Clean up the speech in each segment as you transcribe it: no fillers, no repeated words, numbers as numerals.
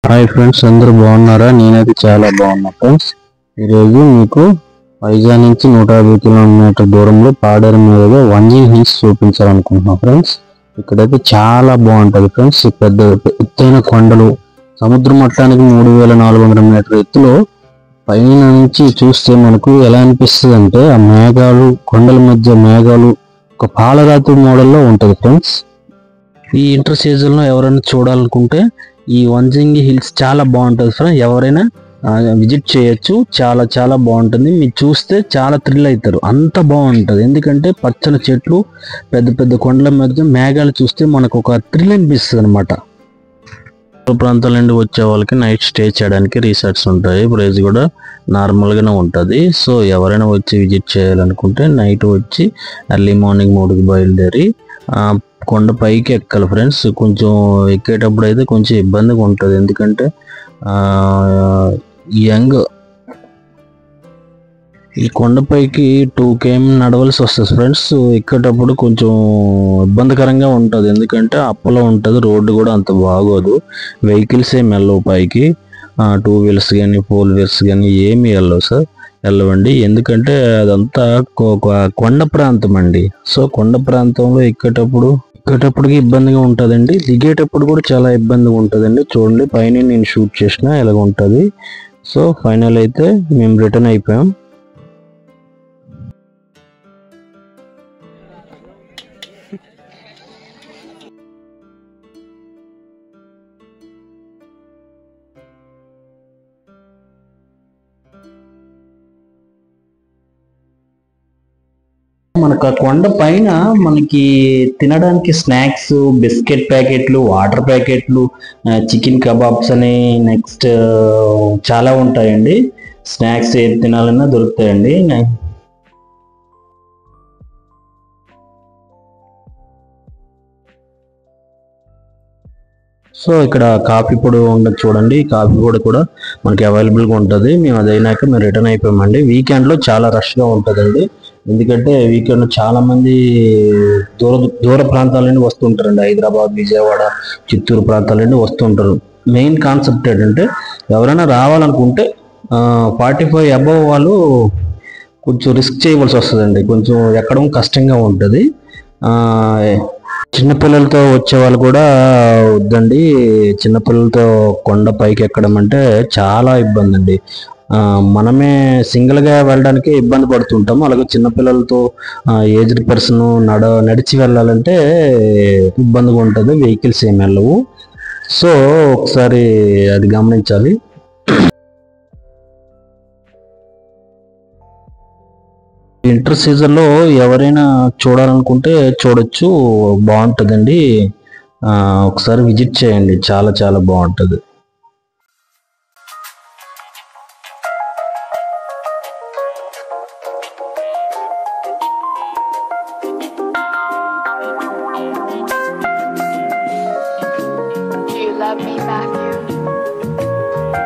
Hi friends, అందరూ బాగున్నారా? నేనైతే చాలా బాగున్నా ఫ్రెండ్స్. ఈరోజు మీకు వైజాగ్ నుంచి 150 కిలోమీటర్ దూరంలో పాడేరు మీదుగా వంజింగ్ హిల్స్ చూపించాలనుకుంటున్నా ఫ్రెండ్స్. ఇక్కడైతే చాలా బాగుంటుంది ఫ్రెండ్స్. పెద్ద ఎత్తైన కొండలు, సముద్ర మట్టానికి 3400 మీటర్ ఎత్తులో పైన నుంచి చూస్తే మనకు ఎలా అనిపిస్తుంది అంటే ఆ మేఘాలు, కొండల మధ్య మేఘాలు ఒక పాలరాతి మోడల్లో ఉంటుంది ఫ్రెండ్స్. ఈ ఇంటర్ సీజన్లో ఎవరైనా చూడాలనుకుంటే ఈ వంజింగ్ హిల్స్ చాలా బాగుంటుంది ఫ్రెండ్స్. ఎవరైనా విజిట్ చేయొచ్చు. చాలా చాలా బాగుంటుంది. మీరు చూస్తే చాలా థ్రిల్ అవుతారు, అంత బాగుంటుంది. ఎందుకంటే పచ్చని చెట్లు, పెద్ద పెద్ద కొండల మధ్య మేఘాలు చూస్తే మనకు ఒక థ్రిల్ అనిపిస్తుంది అనమాట. ప్రాంతాల నుండి వచ్చే వాళ్ళకి నైట్ స్టే చేయడానికి రిసార్ట్స్ ఉంటాయి. ప్రైస్ కూడా నార్మల్గానే ఉంటుంది. సో ఎవరైనా వచ్చి విజిట్ చేయాలనుకుంటే నైట్ వచ్చి ఎర్లీ మార్నింగ్ 3కి బయలుదేరి కొండ పైకి ఎక్కాలి ఫ్రెండ్స్. కొంచెం ఎక్కేటప్పుడు అయితే కొంచెం ఇబ్బందిగా ఉంటుంది. ఎందుకంటే ఈ కొండపైకి 2 km నడవలసి వస్తుంది ఫ్రెండ్స్. ఎక్కేటప్పుడు కొంచెం ఇబ్బందికరంగా ఉంటుంది. ఎందుకంటే అప్పలో ఉంటుంది, రోడ్డు కూడా అంత బాగోదు. వెహికల్స్ ఏమి వెళ్ళవు పైకి. 2 వీలర్స్ కానీ 4 వీలర్స్ కానీ ఏమి వెళ్ళవు సార్, వెళ్ళవండి. ఎందుకంటే అదంతా కొండ ప్రాంతం అండి. సో కొండ ప్రాంతంలో ఎక్కేటప్పటికి ఇబ్బందిగా ఉంటుందండి. దిగేటప్పుడు కూడా చాలా ఇబ్బందిగా ఉంటుందండి. చూడండి, పైన నేను షూట్ చేసిన ఇలాగ ఉంటుంది. సో ఫైనల్ అయితే మేము రిటర్న్ అయిపోయాం. మనకు ఆ కొండ పైన మనకి తినడానికి స్నాక్స్, బిస్కెట్ ప్యాకెట్లు, వాటర్ ప్యాకెట్లు, చికెన్ కబాబ్స్ అని నెక్స్ట్ చాలా ఉంటాయండి. స్నాక్స్ ఏది తినాలన్నా దొరుకుతాయండి. సో ఇక్కడ కాఫీ పొడి ఉండదు చూడండి. కాఫీ పొడి కూడా మనకి అవైలబుల్గా ఉంటుంది. మేము అది అయినాక మేము రిటర్న్ అయిపోయామండి. వీకెండ్లో చాలా రష్గా ఉంటుందండి. ఎందుకంటే వీకెండ్ చాలా మంది దూర ప్రాంతాల నుండి వస్తుంటారండి. హైదరాబాద్, విజయవాడ, చిత్తూరు ప్రాంతాల నుండి వస్తుంటారు. మెయిన్ కాన్సెప్ట్ ఏంటంటే ఎవరైనా రావాలనుకుంటే 45 అబవ్ వాళ్ళు కొంచెం రిస్క్ చేయవలసి వస్తుందండి. కొంచెం ఎక్కడం కష్టంగా ఉంటుంది. చిన్నపిల్లలతో వచ్చే వాళ్ళు కూడా వద్దండి. చిన్నపిల్లలతో కొండ పైకి ఎక్కడం అంటే చాలా ఇబ్బంది అండి. మనమే సింగిల్గా వెళ్ళడానికి ఇబ్బంది పడుతుంటాము. అలాగే చిన్నపిల్లలతో ఏజ్డ్ పర్సన్ నడిచి వెళ్ళాలంటే ఇబ్బందిగా ఉంటుంది. వెహికల్స్ ఏమి వెళ్ళవు. సో ఒకసారి అది గమనించాలి. ఇంటర్ సీజన్లో ఎవరైనా చూడాలనుకుంటే చూడొచ్చు, బాగుంటుందండి. ఒకసారి విజిట్ చేయండి, చాలా చాలా బాగుంటుంది. Love me, Matthew.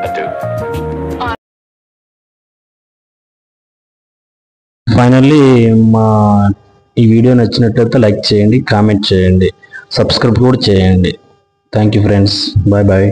I do. Finally ఈ వీడియో నచ్చినట్లయితే లైక్ చేయండి, కామెంట్ చేయండి, సబ్స్క్రైబ్ కూడా చేయండి. Thank you friends. Bye bye.